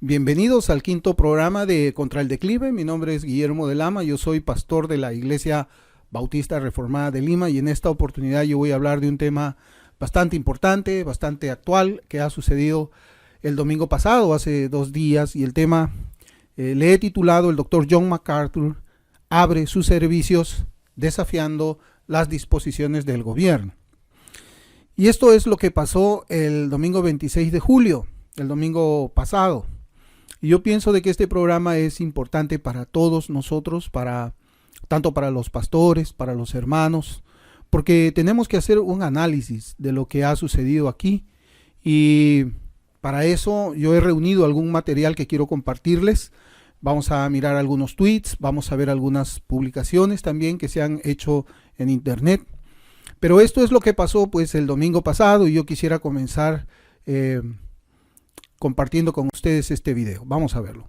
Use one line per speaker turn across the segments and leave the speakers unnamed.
Bienvenidos al quinto programa de Contra el Declive. Mi nombre es Guillermo de Lama, yo soy pastor de la Iglesia Bautista Reformada de Lima y en esta oportunidad yo voy a hablar de un tema bastante importante, bastante actual, que ha sucedido el domingo pasado, hace 2 días, y el tema le he titulado: el Dr. John MacArthur abre sus servicios desafiando las disposiciones del gobierno. Y esto es lo que pasó el domingo 26 de julio, el domingo pasado. Y yo pienso de que este programa es importante para todos nosotros, tanto para los pastores, para los hermanos, porque tenemos que hacer un análisis de lo que ha sucedido aquí. Y para eso yo he reunido algún material que quiero compartirles. Vamos a mirar algunos tweets, vamos a ver algunas publicaciones también que se han hecho en internet. Pero esto es lo que pasó pues el domingo pasado y yo quisiera comenzar compartiendo con ustedes este video. Vamos a verlo.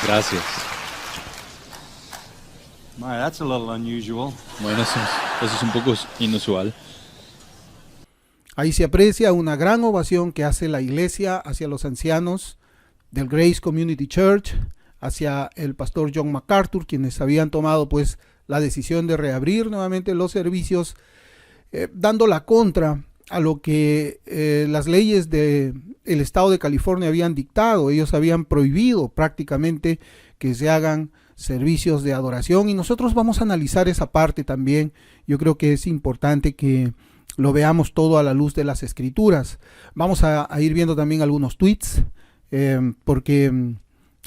Gracias.
My, that's a little unusual.
Bueno, eso es un poco inusual.
Ahí se aprecia una gran ovación que hace la iglesia hacia los ancianos del Grace Community Church, hacia el pastor John MacArthur, quienes habían tomado pues la decisión de reabrir nuevamente los servicios, dando la contra a lo que las leyes del estado de California habían dictado. Ellos habían prohibido prácticamente que se hagan servicios de adoración, y nosotros vamos a analizar esa parte también. Yo creo que es importante que lo veamos todo a la luz de las escrituras. Vamos a ir viendo también algunos tweets, porque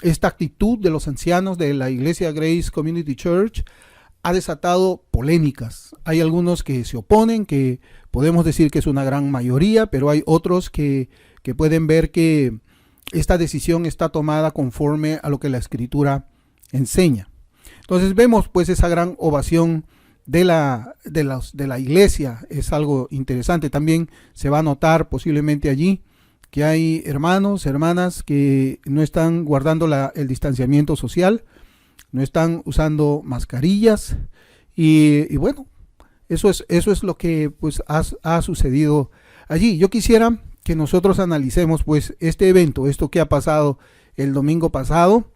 esta actitud de los ancianos de la iglesia Grace Community Church ha desatado polémicas. Hay algunos que se oponen, que podemos decir que es una gran mayoría, pero hay otros que pueden ver que esta decisión está tomada conforme a lo que la escritura enseña. Entonces vemos pues esa gran ovación de la iglesia. Es algo interesante. También se va a notar posiblemente allí que hay hermanos, hermanas que no están guardando el distanciamiento social, no están usando mascarillas, y bueno, eso es lo que pues ha sucedido allí. Yo quisiera que nosotros analicemos pues este evento, esto que ha pasado el domingo pasado,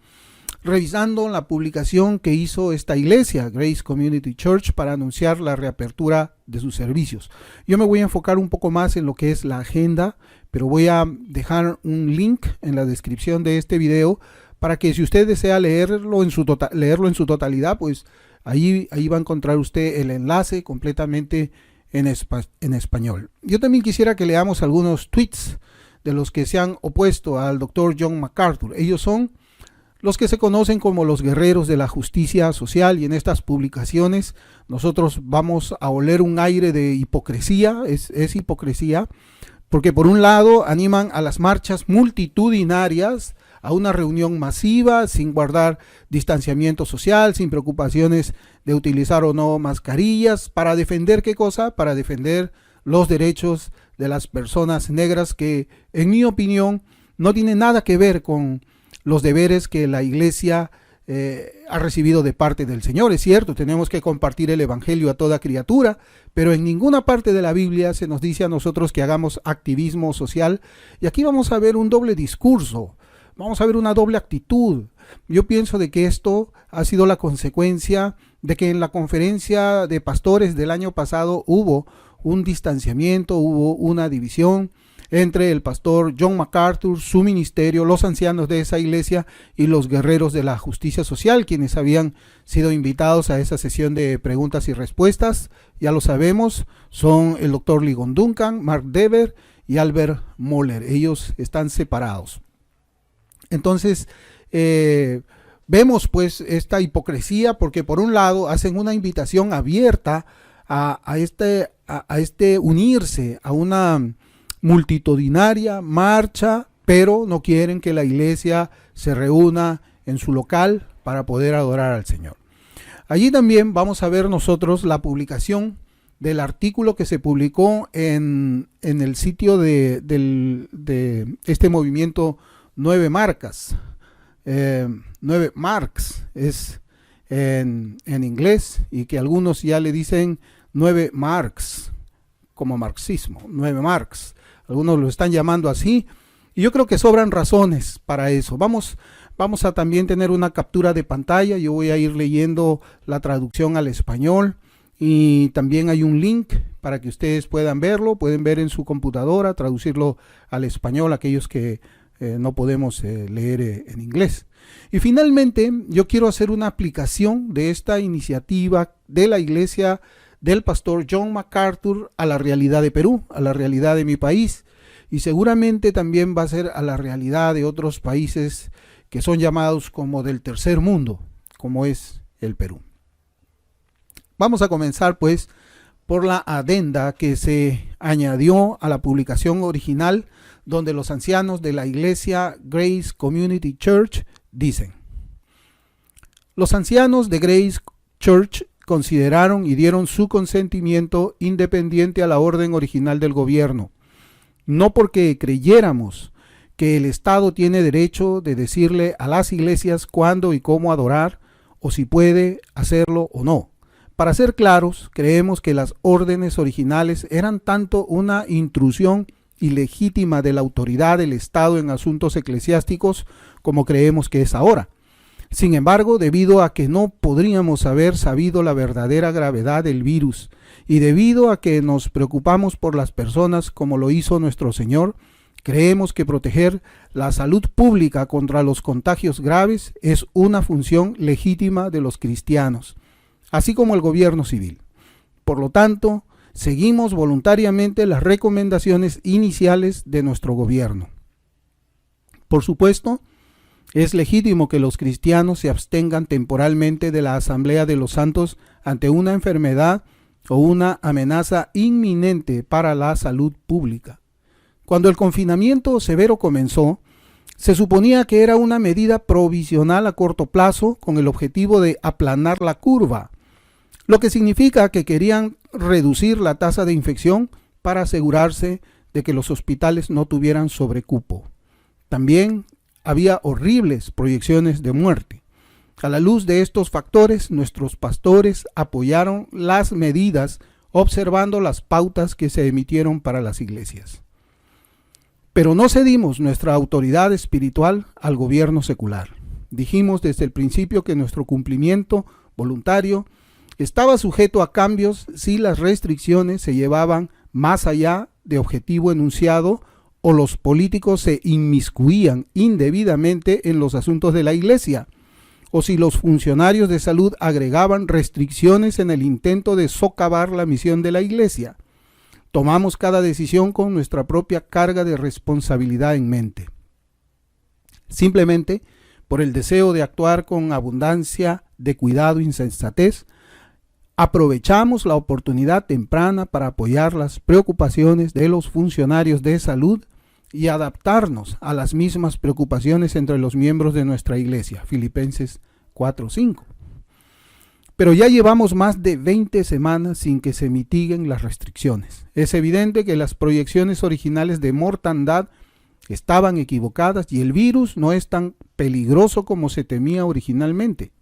revisando la publicación que hizo esta iglesia, Grace Community Church, para anunciar la reapertura de sus servicios. Yo me voy a enfocar un poco más en lo que es la agenda, pero voy a dejar un link en la descripción de este video para que, si usted desea leerlo en su totalidad, pues ahí va a encontrar usted el enlace completamente en español. Yo también quisiera que leamos algunos tweets de los que se han opuesto al Dr. John MacArthur. Ellos son los que se conocen como los guerreros de la justicia social, y en estas publicaciones nosotros vamos a oler un aire de hipocresía. Es hipocresía, porque por un lado animan a las marchas multitudinarias, a una reunión masiva, sin guardar distanciamiento social, sin preocupaciones de utilizar o no mascarillas, para defender ¿qué cosa? Para defender los derechos de las personas negras, que en mi opinión no tiene nada que ver con los deberes que la iglesia ha recibido de parte del Señor. Es cierto, tenemos que compartir el evangelio a toda criatura, pero en ninguna parte de la Biblia se nos dice a nosotros que hagamos activismo social. Y aquí vamos a ver un doble discurso, vamos a ver una doble actitud. Yo pienso de que esto ha sido la consecuencia de que en la conferencia de pastores del año pasado hubo un distanciamiento, hubo una división entre el pastor John MacArthur, su ministerio, los ancianos de esa iglesia y los guerreros de la justicia social, quienes habían sido invitados a esa sesión de preguntas y respuestas. Ya lo sabemos, son el doctor Ligon Duncan, Mark Dever y Albert Mohler. Ellos están separados. Entonces vemos pues esta hipocresía, porque por un lado hacen una invitación abierta a este unirse a una multitudinaria marcha, pero no quieren que la iglesia se reúna en su local para poder adorar al Señor. Allí también vamos a ver nosotros la publicación del artículo que se publicó en el sitio de este movimiento 9 marcas. 9 marks es en inglés, y que algunos ya le dicen 9 marks, como marxismo, 9 marks. Algunos lo están llamando así, y yo creo que sobran razones para eso. Vamos a también tener una captura de pantalla. Yo voy a ir leyendo la traducción al español, y también hay un link para que ustedes puedan verlo. Pueden ver en su computadora, traducirlo al español, aquellos que no podemos leer en inglés. Y finalmente, yo quiero hacer una aplicación de esta iniciativa de la iglesia del pastor John MacArthur a la realidad de Perú, a la realidad de mi país, y seguramente también va a ser a la realidad de otros países que son llamados como del tercer mundo, como es el Perú. Vamos a comenzar pues por la adenda que se añadió a la publicación original, donde los ancianos de la iglesia Grace Community Church dicen: los ancianos de Grace Church consideraron y dieron su consentimiento independiente a la orden original del gobierno, no porque creyéramos que el Estado tiene derecho de decirle a las iglesias cuándo y cómo adorar, o si puede hacerlo o no. Para ser claros, creemos que las órdenes originales eran tanto una intrusión ilegítima de la autoridad del Estado en asuntos eclesiásticos como creemos que es ahora. Sin embargo, debido a que no podríamos haber sabido la verdadera gravedad del virus, y debido a que nos preocupamos por las personas como lo hizo nuestro Señor, creemos que proteger la salud pública contra los contagios graves es una función legítima de los cristianos, así como el gobierno civil. Por lo tanto, seguimos voluntariamente las recomendaciones iniciales de nuestro gobierno. Por supuesto, es legítimo que los cristianos se abstengan temporalmente de la Asamblea de los Santos ante una enfermedad o una amenaza inminente para la salud pública. Cuando el confinamiento severo comenzó, se suponía que era una medida provisional a corto plazo con el objetivo de aplanar la curva, lo que significa que querían reducir la tasa de infección para asegurarse de que los hospitales no tuvieran sobrecupo. También había horribles proyecciones de muerte. A la luz de estos factores, nuestros pastores apoyaron las medidas observando las pautas que se emitieron para las iglesias. Pero no cedimos nuestra autoridad espiritual al gobierno secular. Dijimos desde el principio que nuestro cumplimiento voluntario estaba sujeto a cambios si las restricciones se llevaban más allá de objetivo enunciado o los políticos se inmiscuían indebidamente en los asuntos de la iglesia, o si los funcionarios de salud agregaban restricciones en el intento de socavar la misión de la iglesia. Tomamos cada decisión con nuestra propia carga de responsabilidad en mente. Simplemente por el deseo de actuar con abundancia de cuidado y sensatez, aprovechamos la oportunidad temprana para apoyar las preocupaciones de los funcionarios de salud y adaptarnos a las mismas preocupaciones entre los miembros de nuestra iglesia. Filipenses 4:5. Pero ya llevamos más de 20 semanas sin que se mitiguen las restricciones. Es evidente que las proyecciones originales de mortandad estaban equivocadas y el virus no es tan peligroso como se temía originalmente.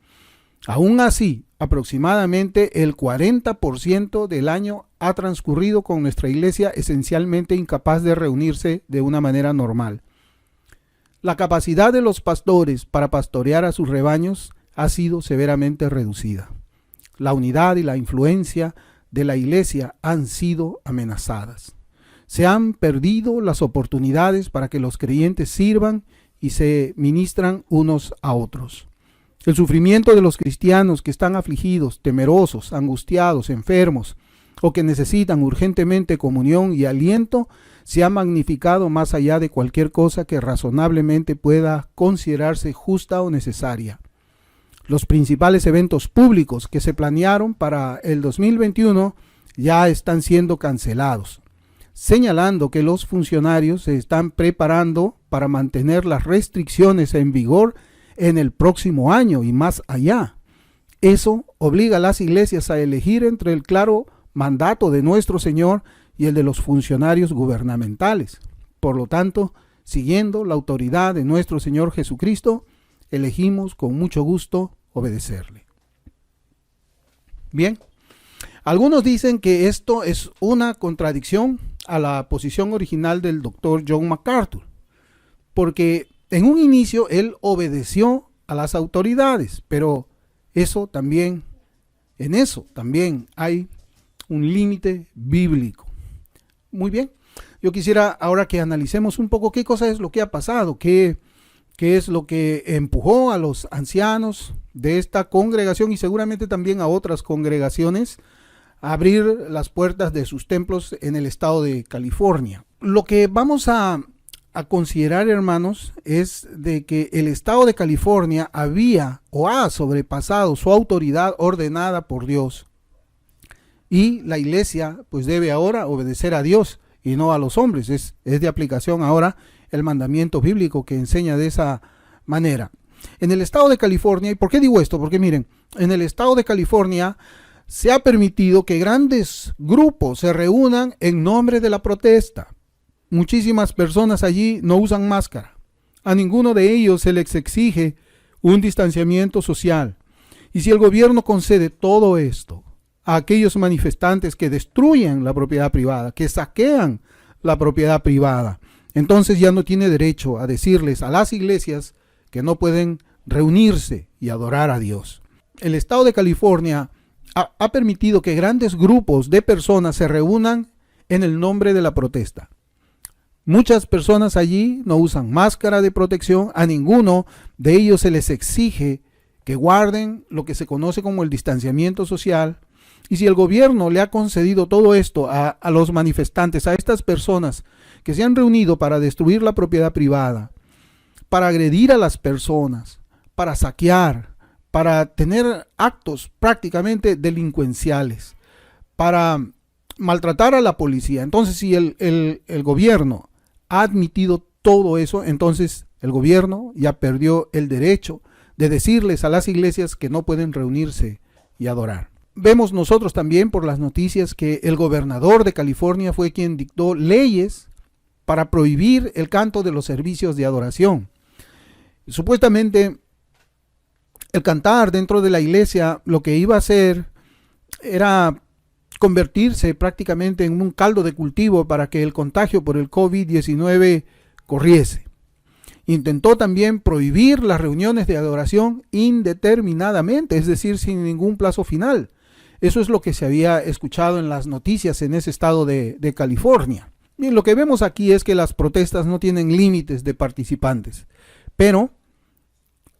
Aún así, aproximadamente el 40% del año ha transcurrido con nuestra iglesia esencialmente incapaz de reunirse de una manera normal. La capacidad de los pastores para pastorear a sus rebaños ha sido severamente reducida. La unidad y la influencia de la iglesia han sido amenazadas. Se han perdido las oportunidades para que los creyentes sirvan y se ministran unos a otros. El sufrimiento de los cristianos que están afligidos, temerosos, angustiados, enfermos o que necesitan urgentemente comunión y aliento se ha magnificado más allá de cualquier cosa que razonablemente pueda considerarse justa o necesaria. Los principales eventos públicos que se planearon para el 2021 ya están siendo cancelados, señalando que los funcionarios se están preparando para mantener las restricciones en vigor en el próximo año y más allá. Eso obliga a las iglesias a elegir entre el claro mandato de nuestro Señor y el de los funcionarios gubernamentales. Por lo tanto, siguiendo la autoridad de nuestro Señor Jesucristo, elegimos con mucho gusto obedecerle. Bien, algunos dicen que esto es una contradicción a la posición original del doctor John MacArthur, porque en un inicio él obedeció a las autoridades, pero en eso también hay un límite bíblico. Muy bien, yo quisiera ahora que analicemos un poco qué cosa es lo que ha pasado, qué es lo que empujó a los ancianos de esta congregación y seguramente también a otras congregaciones a abrir las puertas de sus templos en el estado de California. Lo que vamos a considerar, hermanos, es de que el estado de California había o ha sobrepasado su autoridad ordenada por Dios. Y la iglesia pues debe ahora obedecer a Dios y no a los hombres. Es de aplicación ahora el mandamiento bíblico que enseña de esa manera. En el estado de California, ¿y por qué digo esto? Porque miren, en el estado de California se ha permitido que grandes grupos se reúnan en nombre de la protesta. Muchísimas personas allí no usan máscara. A ninguno de ellos se les exige un distanciamiento social. Y si el gobierno concede todo esto a aquellos manifestantes que destruyen la propiedad privada, que saquean la propiedad privada, entonces ya no tiene derecho a decirles a las iglesias que no pueden reunirse y adorar a Dios. El estado de California ha permitido que grandes grupos de personas se reúnan en el nombre de la protesta. Muchas personas allí no usan máscara de protección, a ninguno de ellos se les exige que guarden lo que se conoce como el distanciamiento social. Y si el gobierno le ha concedido todo esto a los manifestantes, a estas personas que se han reunido para destruir la propiedad privada, para agredir a las personas, para saquear, para tener actos prácticamente delincuenciales, para maltratar a la policía. Entonces, si el gobierno ha admitido todo eso, entonces el gobierno ya perdió el derecho de decirles a las iglesias que no pueden reunirse y adorar. Vemos nosotros también por las noticias que el gobernador de California fue quien dictó leyes para prohibir el canto de los servicios de adoración. Supuestamente el cantar dentro de la iglesia lo que iba a hacer era convertirse prácticamente en un caldo de cultivo para que el contagio por el COVID-19 corriese. Intentó también prohibir las reuniones de adoración indeterminadamente, es decir, sin ningún plazo final. Eso es lo que se había escuchado en las noticias en ese estado de California. Y lo que vemos aquí es que las protestas no tienen límites de participantes, pero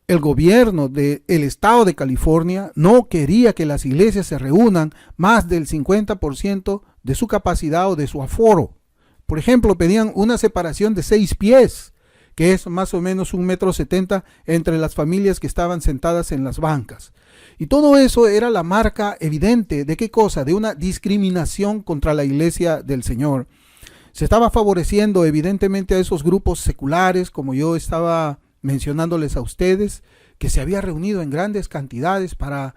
el gobierno del estado de California no quería que las iglesias se reúnan más del 50% de su capacidad o de su aforo. Por ejemplo, pedían una separación de 6 pies, que es más o menos 1,70 m entre las familias que estaban sentadas en las bancas. Y todo eso era la marca evidente de qué cosa, de una discriminación contra la iglesia del Señor. Se estaba favoreciendo evidentemente a esos grupos seculares, como yo estaba mencionándoles a ustedes, que se había reunido en grandes cantidades para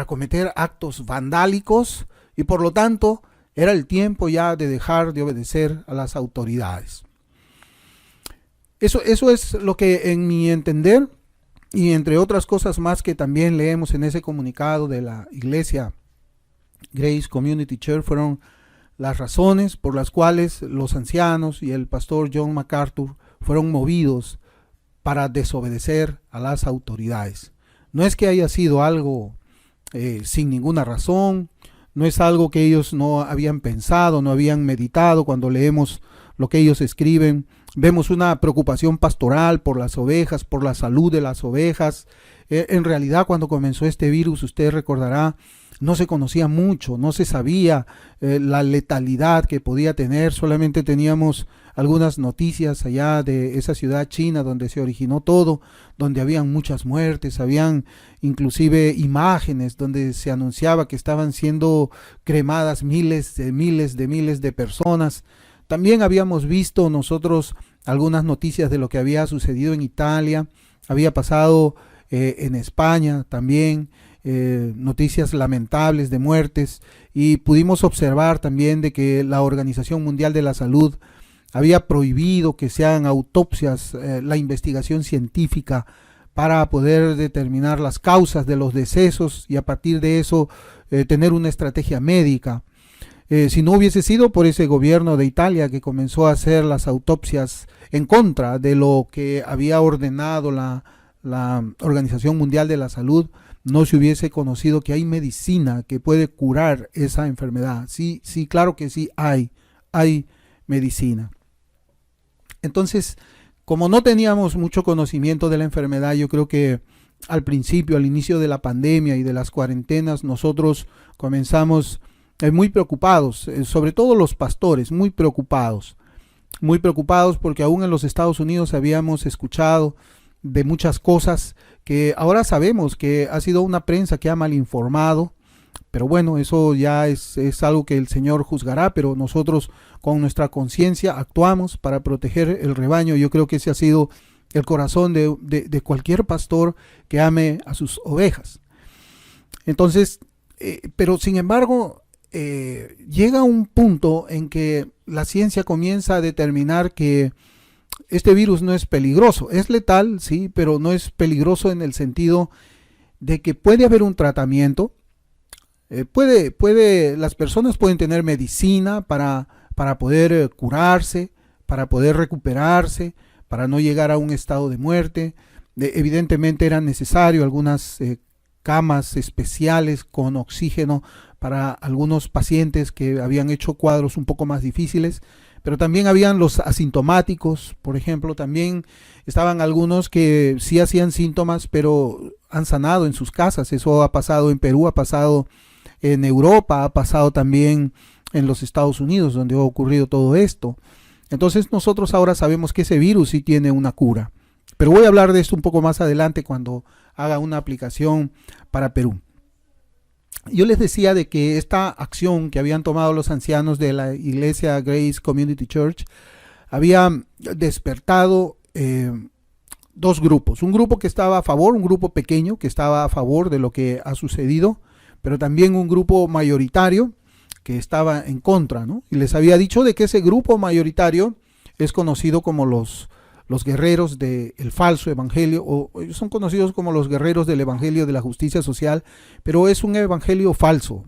cometer actos vandálicos y por lo tanto era el tiempo ya de dejar de obedecer a las autoridades. Eso es lo que en mi entender y entre otras cosas más que también leemos en ese comunicado de la iglesia Grace Community Church fueron las razones por las cuales los ancianos y el pastor John MacArthur fueron movidos para desobedecer a las autoridades. No es que haya sido algo sin ninguna razón, no es algo que ellos no habían pensado, no habían meditado. Cuando leemos lo que ellos escriben, vemos una preocupación pastoral por las ovejas, por la salud de las ovejas. En realidad, cuando comenzó este virus, usted recordará, no se conocía mucho, no se sabía la letalidad que podía tener. Solamente teníamos algunas noticias allá de esa ciudad china donde se originó todo, donde habían muchas muertes, habían inclusive imágenes donde se anunciaba que estaban siendo cremadas miles de personas. También habíamos visto nosotros algunas noticias de lo que había sucedido en Italia, había pasado en España también, noticias lamentables de muertes, y pudimos observar también de que la Organización Mundial de la Salud había prohibido que se hagan autopsias, la investigación científica para poder determinar las causas de los decesos y a partir de eso tener una estrategia médica. Si no hubiese sido por ese gobierno de Italia que comenzó a hacer las autopsias en contra de lo que había ordenado la Organización Mundial de la Salud, no se hubiese conocido que hay medicina que puede curar esa enfermedad. Sí, sí, claro que sí hay medicina. Entonces, como no teníamos mucho conocimiento de la enfermedad, yo creo que al principio, al inicio de la pandemia y de las cuarentenas, nosotros comenzamos muy preocupados, sobre todo los pastores, muy preocupados porque aún en los Estados Unidos habíamos escuchado de muchas cosas que ahora sabemos que ha sido una prensa que ha malinformado, pero bueno, eso ya es algo que el Señor juzgará, pero nosotros con nuestra conciencia actuamos para proteger el rebaño. Yo creo que ese ha sido el corazón de cualquier pastor que ame a sus ovejas. Entonces, pero sin embargo, llega un punto en que la ciencia comienza a determinar que este virus no es peligroso, es letal, sí, pero no es peligroso en el sentido de que puede haber un tratamiento, las personas pueden tener medicina para poder curarse, para poder recuperarse, para no llegar a un estado de muerte. Evidentemente era necesario algunas camas especiales con oxígeno para algunos pacientes que habían hecho cuadros un poco más difíciles, pero también habían los asintomáticos, por ejemplo, también estaban algunos que sí hacían síntomas, pero han sanado en sus casas. Eso ha pasado en Perú, ha pasado en Europa, ha pasado también en los Estados Unidos, donde ha ocurrido todo esto. Entonces nosotros ahora sabemos que ese virus sí tiene una cura, pero voy a hablar de esto un poco más adelante cuando haga una aplicación para Perú. Yo les decía de que esta acción que habían tomado los ancianos de la iglesia Grace Community Church había despertado dos grupos. Un grupo que estaba a favor, un grupo pequeño que estaba a favor de lo que ha sucedido, pero también un grupo mayoritario que estaba en contra, ¿no? Y les había dicho de que ese grupo mayoritario es conocido como los guerreros del falso evangelio, o son conocidos como los guerreros del evangelio de la justicia social, pero es un evangelio falso.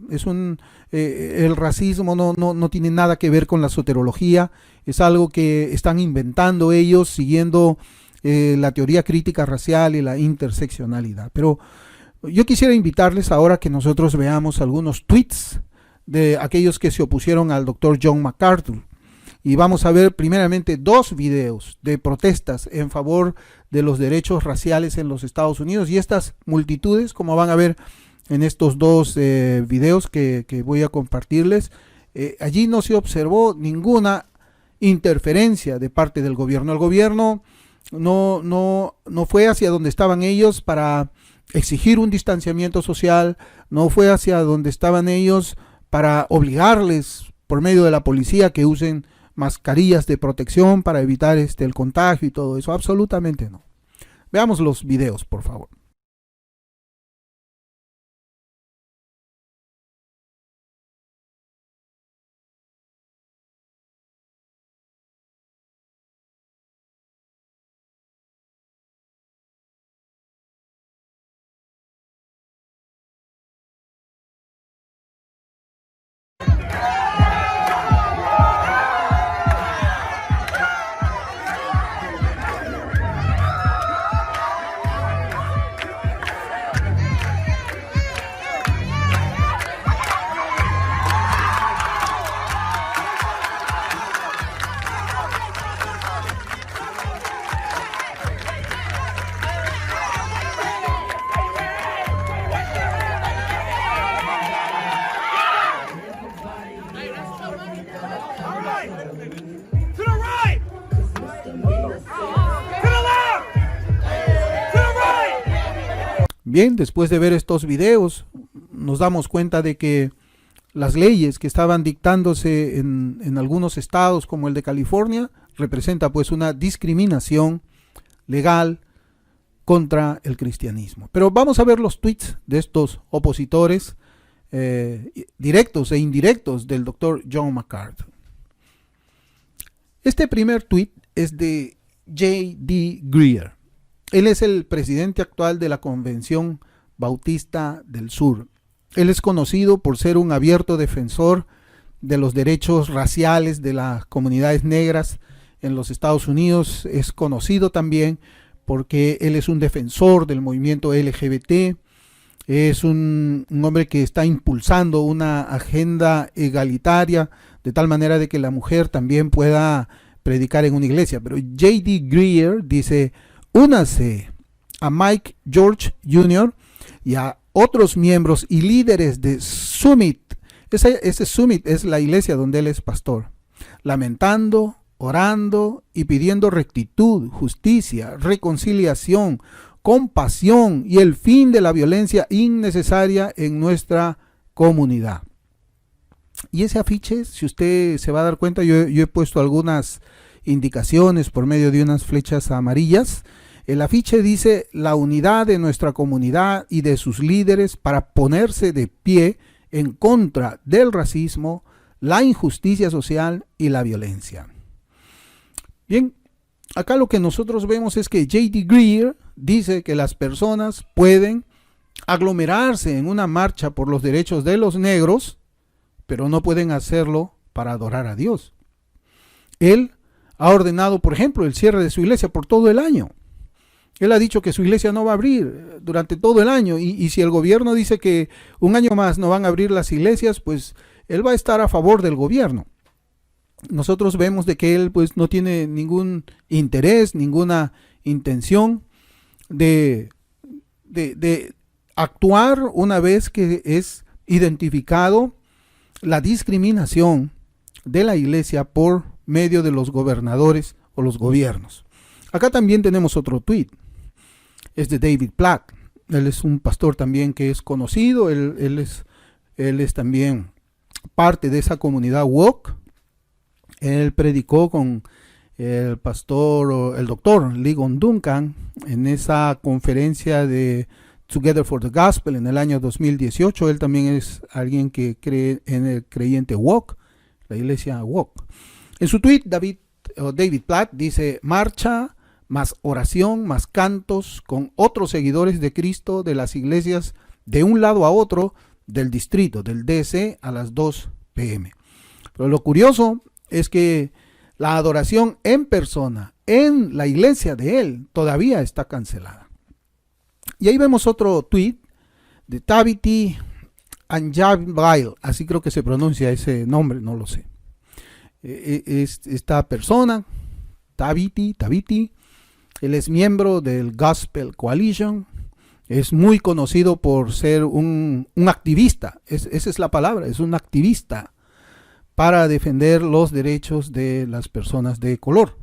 El racismo no tiene nada que ver con la soterología, es algo que están inventando ellos siguiendo la teoría crítica racial y la interseccionalidad. Pero yo quisiera invitarles ahora que nosotros veamos algunos tweets de aquellos que se opusieron al Dr. John MacArthur. Y vamos a ver primeramente dos videos de protestas en favor de los derechos raciales en los Estados Unidos. Y estas multitudes, como van a ver en estos dos videos que voy a compartirles, allí no se observó ninguna interferencia de parte del gobierno. El gobierno no fue hacia donde estaban ellos para exigir un distanciamiento social, no fue hacia donde estaban ellos para obligarles por medio de la policía que usen mascarillas de protección para evitar el contagio y todo eso. Absolutamente no. Veamos los videos, por favor. Bien, después de ver estos videos, nos damos cuenta de que las leyes que estaban dictándose en algunos estados, como el de California, representa pues una discriminación legal contra el cristianismo. Pero vamos a ver los tweets de estos opositores directos e indirectos del Dr. John MacArthur. Este primer tweet es de J.D. Greear. Él es el presidente actual de la Convención Bautista del Sur. Él es conocido por ser un abierto defensor de los derechos raciales de las comunidades negras en los Estados Unidos. Es conocido también porque él es un defensor del movimiento LGBT. Es un hombre que está impulsando una agenda egalitaria de tal manera de que la mujer también pueda predicar en una iglesia. Pero J.D. Greear dice: únase a Mike George Jr. y a otros miembros y líderes de Summit. Ese Summit es la iglesia donde él es pastor, lamentando, orando y pidiendo rectitud, justicia, reconciliación, compasión y el fin de la violencia innecesaria en nuestra comunidad. Y ese afiche, si usted se va a dar cuenta, yo he puesto algunas indicaciones por medio de unas flechas amarillas. El afiche dice: la unidad de nuestra comunidad y de sus líderes para ponerse de pie en contra del racismo, la injusticia social y la violencia. Bien, acá lo que nosotros vemos es que J.D. Greear dice que las personas pueden aglomerarse en una marcha por los derechos de los negros, pero no pueden hacerlo para adorar a Dios. Él ha ordenado, por ejemplo, el cierre de su iglesia por todo el año. Él ha dicho que su iglesia no va a abrir durante todo el año, y si el gobierno dice que un año más no van a abrir las iglesias, pues él va a estar a favor del gobierno. Nosotros vemos de que él pues no tiene ningún interés, ninguna intención de actuar una vez que es identificado la discriminación de la iglesia por medio de los gobernadores o los gobiernos. Acá también tenemos otro tweet. Es de David Platt. Él es un pastor también que es conocido. Él es también parte de esa comunidad woke. Él predicó con el doctor Ligon Duncan en esa conferencia de Together for the Gospel en el año 2018. Él también es alguien que cree en el creyente woke, la iglesia woke. En su tweet, David Platt dice: marcha, más oración, más cantos con otros seguidores de Cristo de las iglesias de un lado a otro del distrito, del DC, a las 2 p.m. Pero lo curioso es que la adoración en persona en la iglesia de él todavía está cancelada. Y ahí vemos otro tweet de Thabiti Anyabhail, así creo que se pronuncia ese nombre, no lo sé. Esta persona, Thabiti, él es miembro del Gospel Coalition, es muy conocido por ser un activista, esa es la palabra, es un activista para defender los derechos de las personas de color.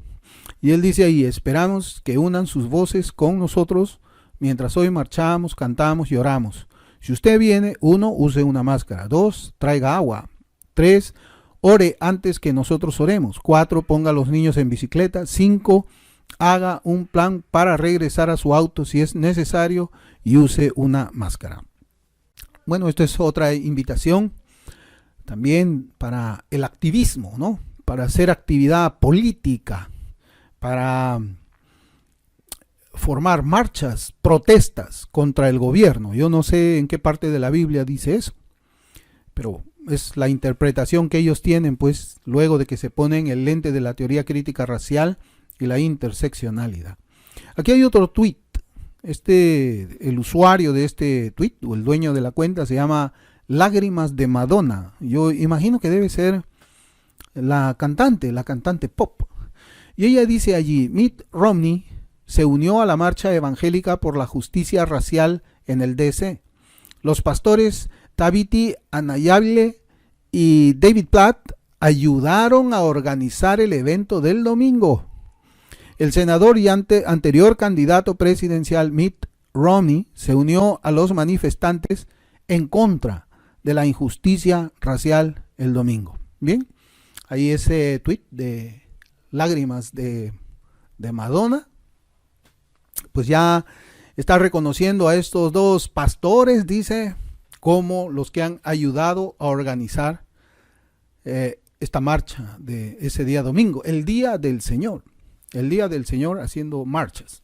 Y él dice ahí: esperamos que unan sus voces con nosotros mientras hoy marchamos, cantamos y oramos. Si usted viene, 1, use una máscara. 2, traiga agua. 3, ore antes que nosotros oremos. 4, ponga a los niños en bicicleta. 5, haga un plan para regresar a su auto si es necesario y use una máscara. Bueno, esto es otra invitación también para el activismo, ¿no? Para hacer actividad política, para formar marchas, protestas contra el gobierno. Yo no sé en qué parte de la Biblia dice eso, pero es la interpretación que ellos tienen, pues, luego de que se ponen el lente de la teoría crítica racial y la interseccionalidad. Aquí hay otro tweet. El usuario de este tweet, o el dueño de la cuenta, se llama Lágrimas de Madonna. Yo imagino que debe ser la cantante pop. Y ella dice allí: Mitt Romney se unió a la marcha evangélica por la justicia racial en el DC. Los pastores Thabiti Anyabhail y David Platt ayudaron a organizar el evento del domingo. El senador y anterior candidato presidencial Mitt Romney se unió a los manifestantes en contra de la injusticia racial el domingo. Bien, ahí ese tweet de Lágrimas de Madonna, pues ya está reconociendo a estos dos pastores, dice, como los que han ayudado a organizar esta marcha de ese día domingo, el día del Señor haciendo marchas.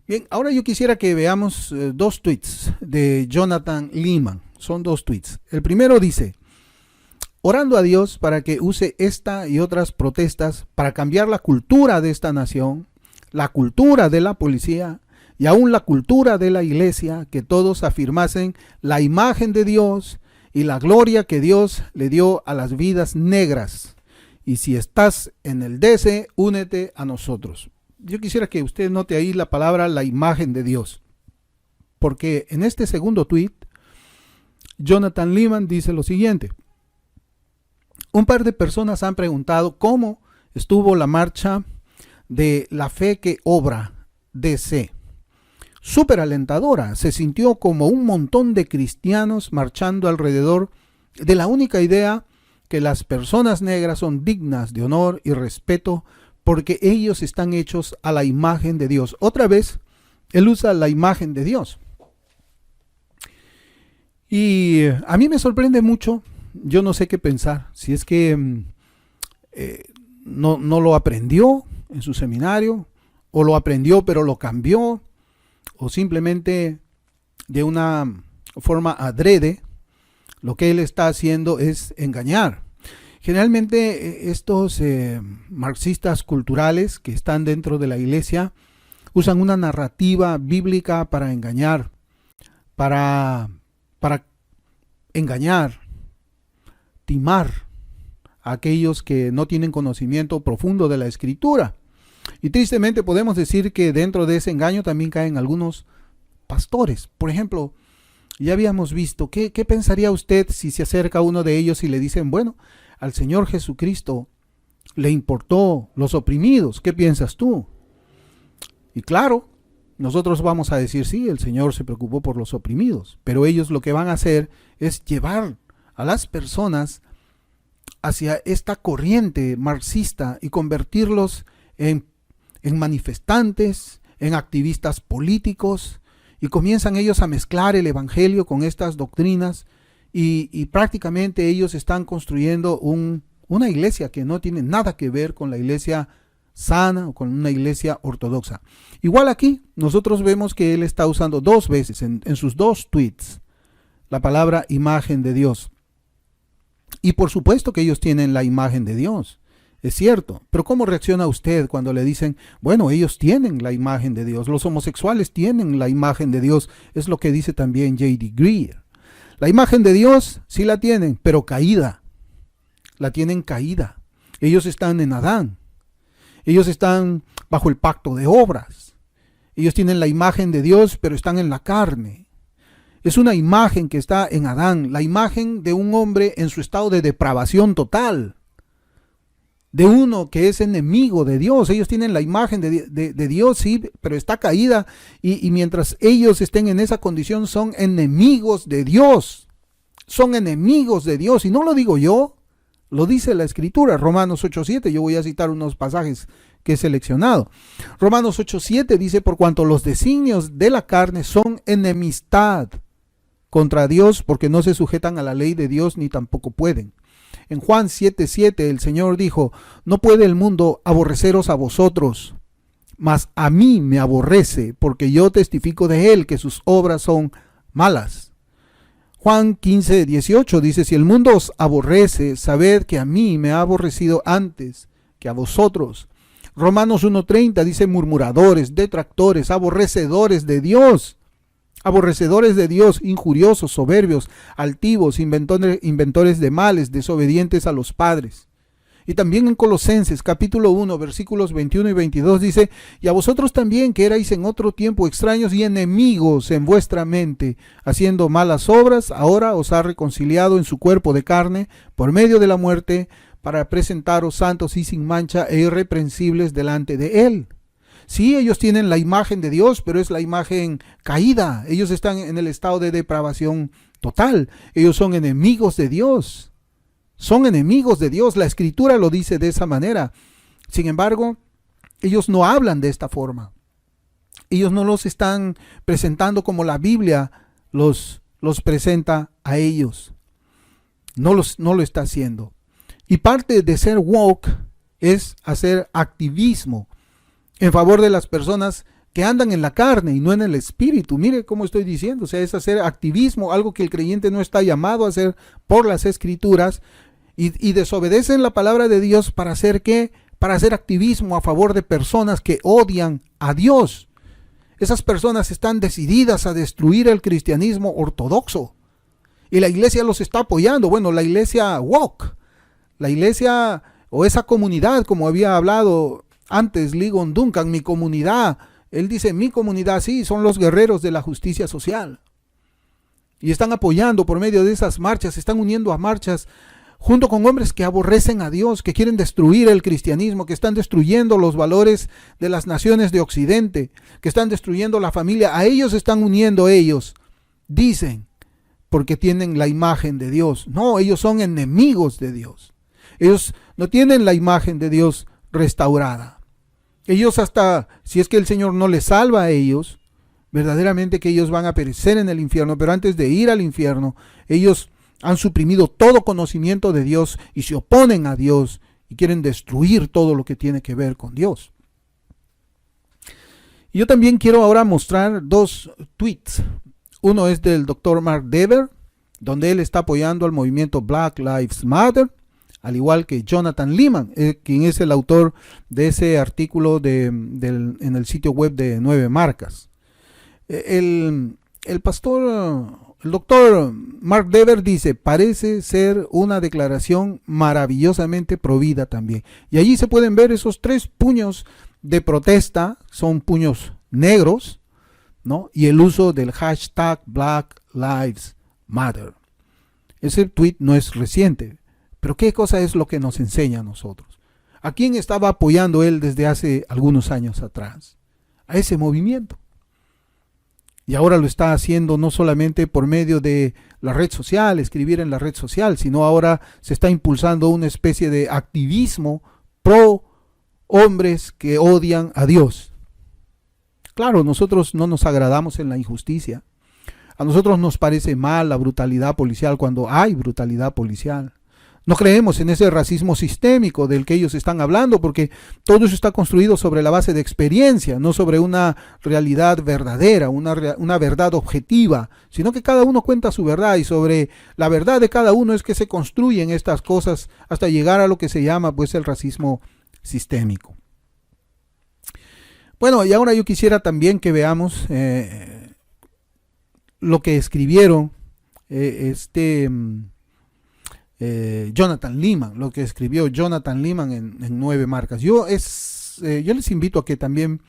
Bien, ahora yo quisiera que veamos dos tweets de Jonathan Leeman. Son dos tweets. El primero dice: orando a Dios para que use esta y otras protestas para cambiar la cultura de esta nación, la cultura de la policía y aún la cultura de la iglesia, que todos afirmasen la imagen de Dios y la gloria que Dios le dio a las vidas negras. Y si estás en el DC, únete a nosotros. Yo quisiera que usted note ahí la palabra la imagen de Dios, porque en este segundo tweet Jonathan Leeman dice lo siguiente: un par de personas han preguntado cómo estuvo la marcha de la fe que obra DC. Súper alentadora, se sintió como un montón de cristianos marchando alrededor de la única idea que las personas negras son dignas de honor y respeto porque ellos están hechos a la imagen de Dios. Otra vez, él usa la imagen de Dios. Y a mí me sorprende mucho, yo no sé qué pensar, si es que no lo aprendió en su seminario, o lo aprendió pero lo cambió, o simplemente de una forma adrede, lo que él está haciendo es engañar. Generalmente estos marxistas culturales que están dentro de la iglesia usan una narrativa bíblica para engañar, para engañar, timar a aquellos que no tienen conocimiento profundo de la escritura. Y tristemente podemos decir que dentro de ese engaño también caen algunos pastores. Por ejemplo, ya habíamos visto, ¿qué pensaría usted si se acerca a uno de ellos y le dicen, bueno, al Señor Jesucristo le importó los oprimidos? ¿Qué piensas tú? Y claro, nosotros vamos a decir, sí, el Señor se preocupó por los oprimidos, pero ellos lo que van a hacer es llevar a las personas hacia esta corriente marxista y convertirlos en manifestantes, en activistas políticos, y comienzan ellos a mezclar el evangelio con estas doctrinas y prácticamente ellos están construyendo una iglesia que no tiene nada que ver con la iglesia sana o con una iglesia ortodoxa. Igual aquí nosotros vemos que él está usando dos veces en sus dos tweets la palabra imagen de Dios. Y por supuesto que ellos tienen la imagen de Dios, es cierto, pero ¿cómo reacciona usted cuando le dicen, bueno, ellos tienen la imagen de Dios, los homosexuales tienen la imagen de Dios? Es lo que dice también J.D. Greear. La imagen de Dios sí la tienen, pero caída, la tienen caída. Ellos están en Adán, ellos están bajo el pacto de obras, ellos tienen la imagen de Dios, pero están en la carne. Es una imagen que está en Adán, la imagen de un hombre en su estado de depravación total, de uno que es enemigo de Dios. Ellos tienen la imagen de Dios, sí, pero está caída, y mientras ellos estén en esa condición son enemigos de Dios. Son enemigos de Dios, y no lo digo yo, lo dice la Escritura, Romanos 8:7. Yo voy a citar unos pasajes que he seleccionado. Romanos 8:7 dice, por cuanto los designios de la carne son enemistad contra Dios, porque no se sujetan a la ley de Dios, ni tampoco pueden. En Juan 7:7 el Señor dijo, no puede el mundo aborreceros a vosotros, mas a mí me aborrece, porque yo testifico de él que sus obras son malas. Juan 15:18 dice, si el mundo os aborrece, sabed que a mí me ha aborrecido antes que a vosotros. Romanos 1:30 dice, murmuradores, detractores, aborrecedores de Dios, injuriosos, soberbios, altivos, inventores de males, desobedientes a los padres. Y también en Colosenses capítulo 1 versículos 21 y 22 dice, y a vosotros también que erais en otro tiempo extraños y enemigos en vuestra mente, haciendo malas obras, ahora os ha reconciliado en su cuerpo de carne por medio de la muerte, para presentaros santos y sin mancha e irreprensibles delante de él. Sí, ellos tienen la imagen de Dios, pero es la imagen caída. Ellos están en el estado de depravación total. Ellos son enemigos de Dios. Son enemigos de Dios. La Escritura lo dice de esa manera. Sin embargo, ellos no hablan de esta forma. Ellos no los están presentando como la Biblia los presenta a ellos. No lo está haciendo. Y parte de ser woke es hacer activismo en favor de las personas que andan en la carne y no en el espíritu. Mire cómo estoy diciendo, o sea, es hacer activismo, algo que el creyente no está llamado a hacer por las escrituras, y desobedecen la palabra de Dios para hacer ¿qué? Para hacer activismo a favor de personas que odian a Dios. Esas personas están decididas a destruir el cristianismo ortodoxo, y la iglesia los está apoyando. Bueno, la iglesia woke, la iglesia o esa comunidad, como había hablado antes Ligon Duncan, mi comunidad. Él dice, mi comunidad, sí, son los guerreros de la justicia social. Y están apoyando por medio de esas marchas, se están uniendo a marchas junto con hombres que aborrecen a Dios, que quieren destruir el cristianismo, que están destruyendo los valores de las naciones de Occidente, que están destruyendo la familia. A ellos se están uniendo ellos, dicen, porque tienen la imagen de Dios. No, ellos son enemigos de Dios. Ellos no tienen la imagen de Dios restaurada. Ellos, hasta si es que el Señor no les salva a ellos, verdaderamente que ellos van a perecer en el infierno. Pero antes de ir al infierno, ellos han suprimido todo conocimiento de Dios y se oponen a Dios y quieren destruir todo lo que tiene que ver con Dios. Y yo también quiero ahora mostrar dos tweets. Uno es del Dr. Mark Dever, donde él está apoyando al movimiento Black Lives Matter, al igual que Jonathan Leeman, quien es el autor de ese artículo en el sitio web de 9 Marcas. El doctor Mark Dever dice, parece ser una declaración maravillosamente provida también. Y allí se pueden ver esos 3 puños de protesta, son puños negros, ¿no? Y el uso del hashtag Black Lives Matter. Ese tweet no es reciente, pero ¿qué cosa es lo que nos enseña a nosotros? ¿A quién estaba apoyando él desde hace algunos años atrás? A ese movimiento. Y ahora lo está haciendo no solamente por medio de la red social, escribir en la red social, sino ahora se está impulsando una especie de activismo pro hombres que odian a Dios. Claro, nosotros no nos agradamos en la injusticia. A nosotros nos parece mal la brutalidad policial cuando hay brutalidad policial. No creemos en ese racismo sistémico del que ellos están hablando, porque todo eso está construido sobre la base de experiencia, no sobre una realidad verdadera, una verdad objetiva, sino que cada uno cuenta su verdad, y sobre la verdad de cada uno es que se construyen estas cosas hasta llegar a lo que se llama pues el racismo sistémico. Bueno, y ahora yo quisiera también que veamos lo que escribieron Jonathan Leeman, lo que escribió Jonathan Leeman en 9 Marcas. Yo les invito a que también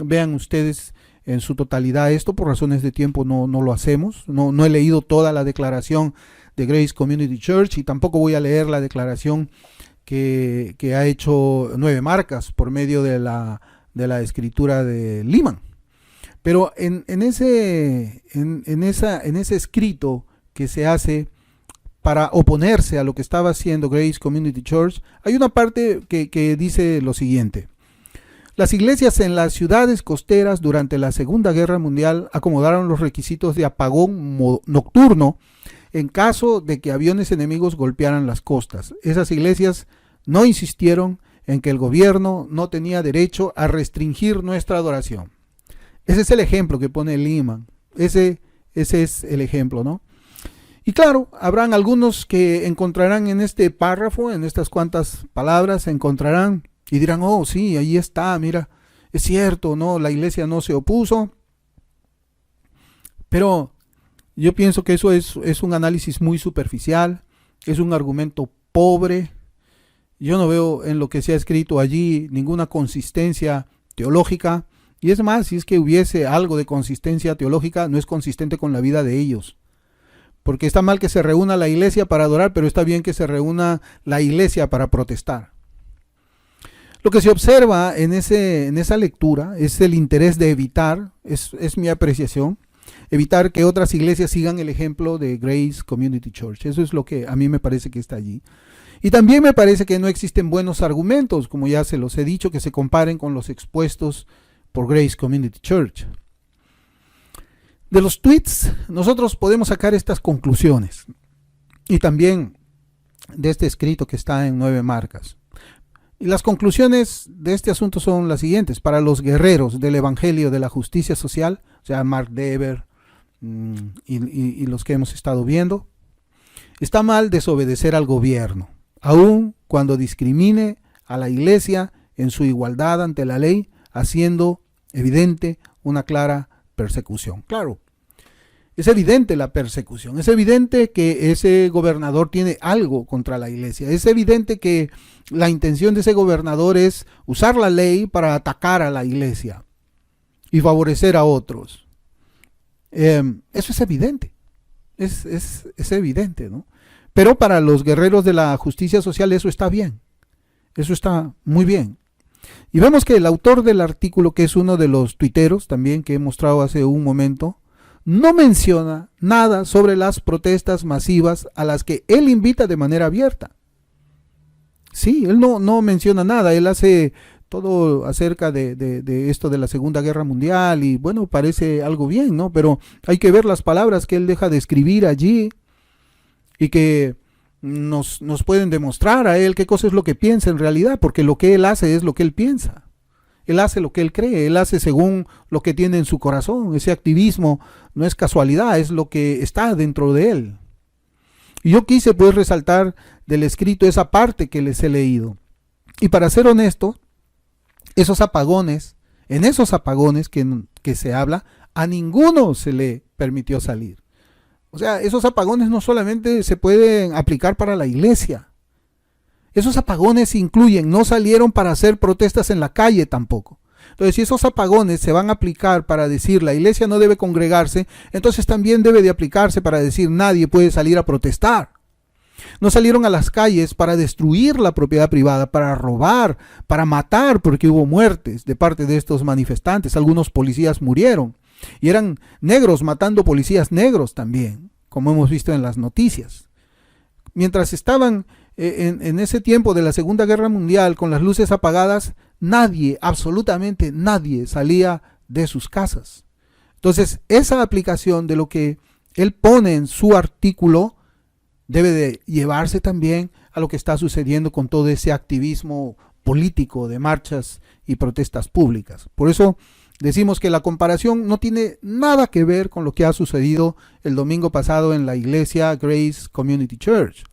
vean ustedes en su totalidad esto. Por razones de tiempo no lo hacemos. No he leído toda la declaración de Grace Community Church, y tampoco voy a leer la declaración que ha hecho 9 Marcas por medio de la escritura de Leeman. Pero en ese escrito que se hace para oponerse a lo que estaba haciendo Grace Community Church, hay una parte que dice lo siguiente: las iglesias en las ciudades costeras durante la Segunda Guerra Mundial acomodaron los requisitos de apagón nocturno en caso de que aviones enemigos golpearan las costas. Esas iglesias no insistieron en que el gobierno no tenía derecho a restringir nuestra adoración. Ese es el ejemplo que pone Leeman. Ese es el ejemplo, ¿no? Y claro, habrán algunos que encontrarán en este párrafo, en estas cuantas palabras, encontrarán y dirán, oh sí, ahí está, mira, es cierto, no, la iglesia no se opuso. Pero yo pienso que eso es un análisis muy superficial, es un argumento pobre. Yo no veo en lo que se ha escrito allí ninguna consistencia teológica. Y es más, si es que hubiese algo de consistencia teológica, no es consistente con la vida de ellos. Porque está mal que se reúna la iglesia para adorar, pero está bien que se reúna la iglesia para protestar. Lo que se observa en esa lectura es el interés de evitar, es mi apreciación, evitar que otras iglesias sigan el ejemplo de Grace Community Church. Eso es lo que a mí me parece que está allí. Y también me parece que no existen buenos argumentos, como ya se los he dicho, que se comparen con los expuestos por Grace Community Church. De los tweets nosotros podemos sacar estas conclusiones, y también de este escrito que está en 9 marcas. Y las conclusiones de este asunto son las siguientes. Para los guerreros del Evangelio de la Justicia Social, o sea, Mark Dever y los que hemos estado viendo, está mal desobedecer al gobierno, aun cuando discrimine a la iglesia en su igualdad ante la ley, haciendo evidente una clara persecución. Claro, es evidente la persecución, es evidente que ese gobernador tiene algo contra la iglesia, es evidente que la intención de ese gobernador es usar la ley para atacar a la iglesia y favorecer a otros. Eso es evidente, es evidente, ¿no? Pero para los guerreros de la justicia social eso está bien, eso está muy bien. Y vemos que el autor del artículo, que es uno de los tuiteros también que he mostrado hace un momento, no menciona nada sobre las protestas masivas a las que él invita de manera abierta. Sí, él no menciona nada, él hace todo acerca de esto de la Segunda Guerra Mundial y bueno, parece algo bien, ¿no? Pero hay que ver las palabras que él deja de escribir allí y que nos pueden demostrar a él qué cosa es lo que piensa en realidad, porque lo que él hace es lo que él piensa. Él hace lo que él cree, él hace según lo que tiene en su corazón. Ese activismo no es casualidad, es lo que está dentro de él. Y yo quise pues resaltar del escrito esa parte que les he leído. Y para ser honesto, esos apagones, en esos apagones que se habla, a ninguno se le permitió salir. O sea, esos apagones no solamente se pueden aplicar para la iglesia. Esos apagones incluyen, no salieron para hacer protestas en la calle tampoco. Entonces, si esos apagones se van a aplicar para decir la iglesia no debe congregarse, entonces también debe de aplicarse para decir nadie puede salir a protestar. No salieron a las calles para destruir la propiedad privada, para robar, para matar, porque hubo muertes de parte de estos manifestantes. Algunos policías murieron y eran negros matando policías negros también, como hemos visto en las noticias. Mientras estaban en ese tiempo de la Segunda Guerra Mundial con las luces apagadas, nadie, absolutamente nadie salía de sus casas. Entonces, esa aplicación de lo que él pone en su artículo debe de llevarse también a lo que está sucediendo con todo ese activismo político de marchas y protestas públicas. Por eso decimos que la comparación no tiene nada que ver con lo que ha sucedido el domingo pasado en la iglesia Grace Community Church.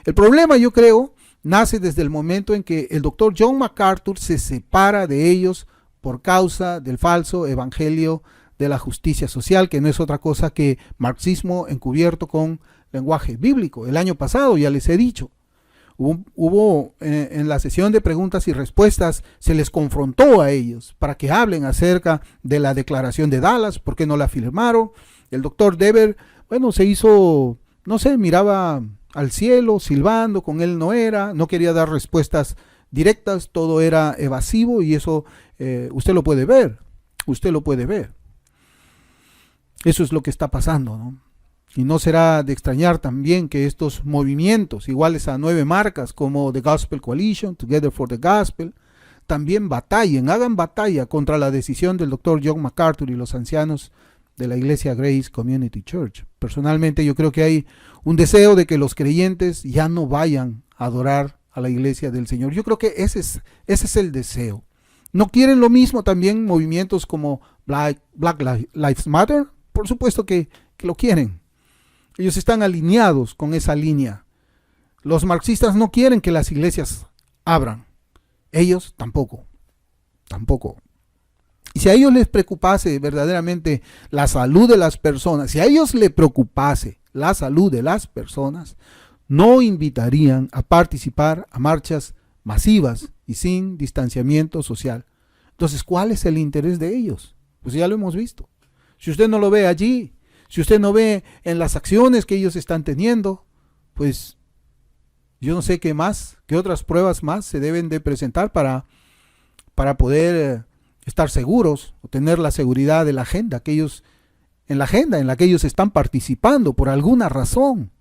El problema, yo creo, nace desde el momento en que el doctor John MacArthur se separa de ellos por causa del falso evangelio de la justicia social, que no es otra cosa que marxismo encubierto con lenguaje bíblico. El año pasado ya les he dicho, hubo en la sesión de preguntas y respuestas, se les confrontó a ellos para que hablen acerca de la declaración de Dallas, por qué no la firmaron. El doctor Dever, bueno, se hizo, no sé, miraba al cielo, silbando, con él no quería dar respuestas directas, todo era evasivo y eso usted lo puede ver, Eso es lo que está pasando, ¿no? Y no será de extrañar también que estos movimientos, iguales a 9 marcas como The Gospel Coalition, Together for the Gospel, también hagan batalla contra la decisión del Dr. John MacArthur y los ancianos de la iglesia Grace Community Church. Personalmente yo creo que hay un deseo de que los creyentes ya no vayan a adorar a la iglesia del Señor. Yo creo que ese es el deseo. ¿No quieren lo mismo también movimientos como Black Lives Matter? Por supuesto que lo quieren. Ellos están alineados con esa línea. Los marxistas no quieren que las iglesias abran. Ellos tampoco. Y si a ellos les preocupase verdaderamente la salud de las personas, si a ellos les preocupase la salud de las personas, no invitarían a participar a marchas masivas y sin distanciamiento social. Entonces, ¿cuál es el interés de ellos? Pues ya lo hemos visto. Si usted no lo ve allí, si usted no ve en las acciones que ellos están teniendo, pues yo no sé qué otras pruebas más se deben de presentar para poder estar seguros o tener la seguridad de la agenda en la que ellos están participando por alguna razón.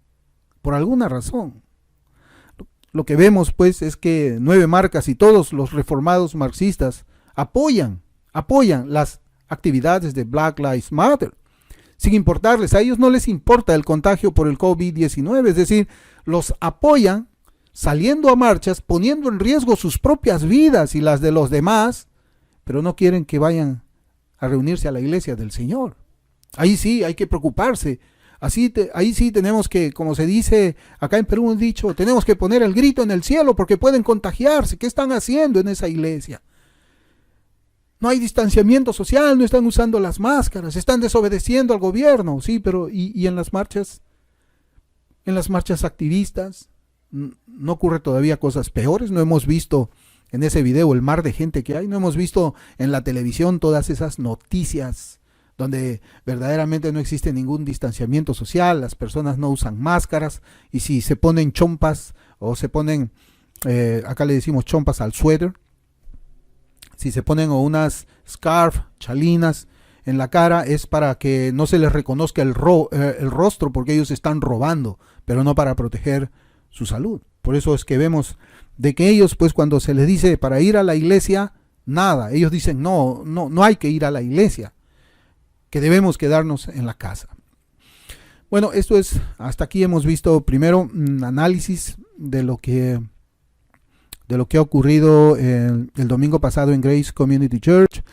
Lo que vemos pues es que 9 marcas y todos los reformados marxistas apoyan las actividades de Black Lives Matter, sin importarles. A ellos no les importa el contagio por el COVID-19, es decir, los apoyan saliendo a marchas, poniendo en riesgo sus propias vidas y las de los demás, pero no quieren que vayan a reunirse a la iglesia del Señor. Ahí sí hay que preocuparse. Ahí sí tenemos que, como se dice acá en Perú, un dicho, tenemos que poner el grito en el cielo porque pueden contagiarse. ¿Qué están haciendo en esa iglesia? No hay distanciamiento social, no están usando las máscaras, están desobedeciendo al gobierno, sí, pero ¿y en las marchas activistas? ¿No ocurre todavía cosas peores? No hemos visto en ese video el mar de gente que hay, no hemos visto en la televisión todas esas noticias donde verdaderamente no existe ningún distanciamiento social, las personas no usan máscaras, y si se ponen chompas o se ponen, acá le decimos chompas al suéter, si se ponen unas scarf, chalinas en la cara, es para que no se les reconozca el rostro, porque ellos están robando, pero no para proteger su salud. Por eso es que vemos de que ellos, pues cuando se les dice para ir a la iglesia, nada, ellos dicen no hay que ir a la iglesia, que debemos quedarnos en la casa. Bueno, esto es, hasta aquí hemos visto primero un análisis de lo que ha ocurrido el domingo pasado en Grace Community Church.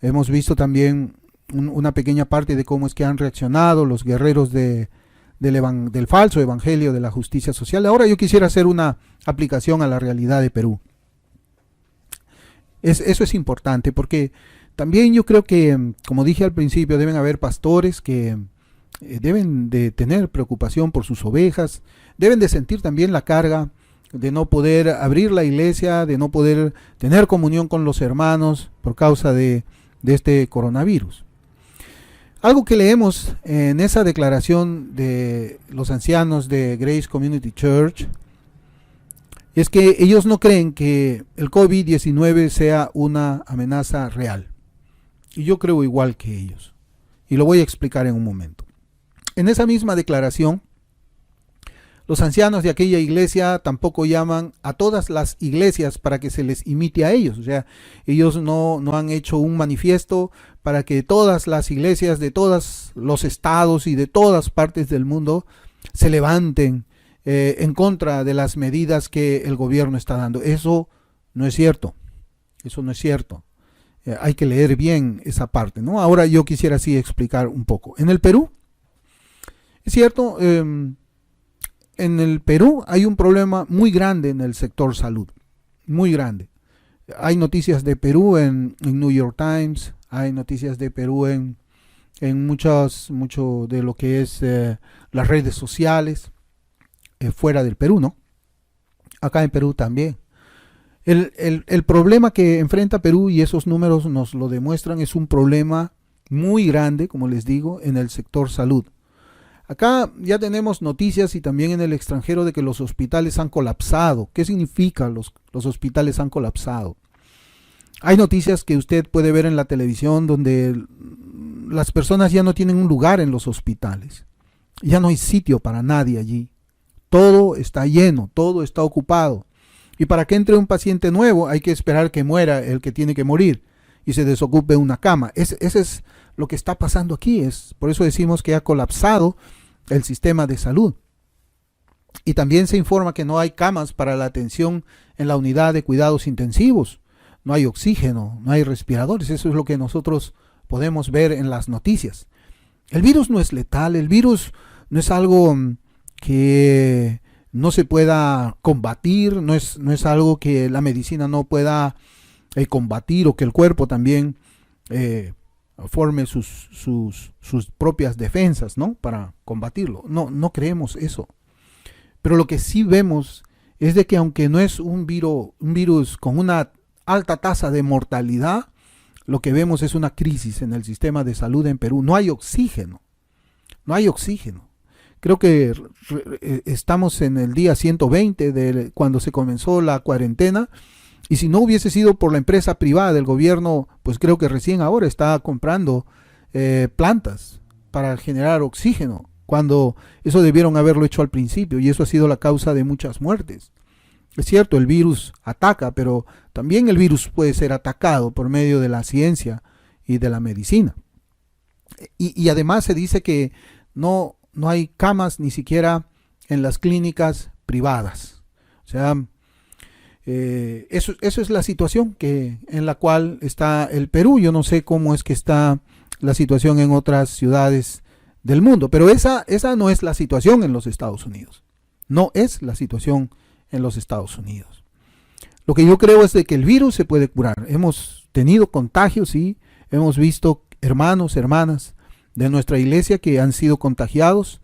Hemos visto también una pequeña parte de cómo es que han reaccionado los guerreros del falso evangelio de la justicia social. Ahora yo quisiera hacer una aplicación a la realidad de Perú. Eso es importante porque también yo creo que, como dije al principio, deben haber pastores que deben de tener preocupación por sus ovejas, deben de sentir también la carga de no poder abrir la iglesia, de no poder tener comunión con los hermanos por causa de este coronavirus. Algo que leemos en esa declaración de los ancianos de Grace Community Church es que ellos no creen que el COVID-19 sea una amenaza real. Y yo creo igual que ellos. Y lo voy a explicar en un momento. En esa misma declaración, los ancianos de aquella iglesia tampoco llaman a todas las iglesias para que se les imite a ellos. O sea, ellos no han hecho un manifiesto para que todas las iglesias de todos los estados y de todas partes del mundo se levanten en contra de las medidas que el gobierno está dando. Eso no es cierto. Eso no es cierto. Hay que leer bien esa parte, ¿no? Ahora yo quisiera así explicar un poco. En el Perú, es cierto, en el Perú hay un problema muy grande en el sector salud, muy grande. Hay noticias de Perú en New York Times, hay noticias de Perú en mucho de lo que es las redes sociales, fuera del Perú, ¿no? Acá en Perú también. El problema que enfrenta Perú, y esos números nos lo demuestran, es un problema muy grande, como les digo, en el sector salud. Acá ya tenemos noticias y también en el extranjero de que los hospitales han colapsado. ¿Qué significa los hospitales han colapsado? Hay noticias que usted puede ver en la televisión donde las personas ya no tienen un lugar en los hospitales. Ya no hay sitio para nadie allí. Todo está lleno, todo está ocupado. Y para que entre un paciente nuevo hay que esperar que muera el que tiene que morir y se desocupe una cama. Ese es lo que está pasando aquí. Por eso decimos que ha colapsado el sistema de salud. Y también se informa que no hay camas para la atención en la unidad de cuidados intensivos. No hay oxígeno, no hay respiradores. Eso es lo que nosotros podemos ver en las noticias. El virus no es letal, el virus no es algo que no se pueda combatir, no es algo que la medicina no pueda combatir, o que el cuerpo también forme sus propias defensas, ¿no?, para combatirlo. No creemos eso. Pero lo que sí vemos es de que aunque no es un virus con una alta tasa de mortalidad, lo que vemos es una crisis en el sistema de salud en Perú. No hay oxígeno. No hay oxígeno. Creo que estamos en el día 120 de cuando se comenzó la cuarentena, y si no hubiese sido por la empresa privada del gobierno, pues creo que recién ahora está comprando plantas para generar oxígeno, cuando eso debieron haberlo hecho al principio, y eso ha sido la causa de muchas muertes. Es cierto, el virus ataca, pero también el virus puede ser atacado por medio de la ciencia y de la medicina. Y además se dice que no hay camas ni siquiera en las clínicas privadas. O O sea, eso es la situación en la cual está el Perú. Yo no sé cómo es que está la situación en otras ciudades del mundo, pero esa no es la situación en los Estados Unidos. No es la situación en los Estados Unidos. Lo que yo creo es de que el virus se puede curar. Hemos tenido contagios, sí, hemos visto hermanos, hermanas de nuestra iglesia que han sido contagiados,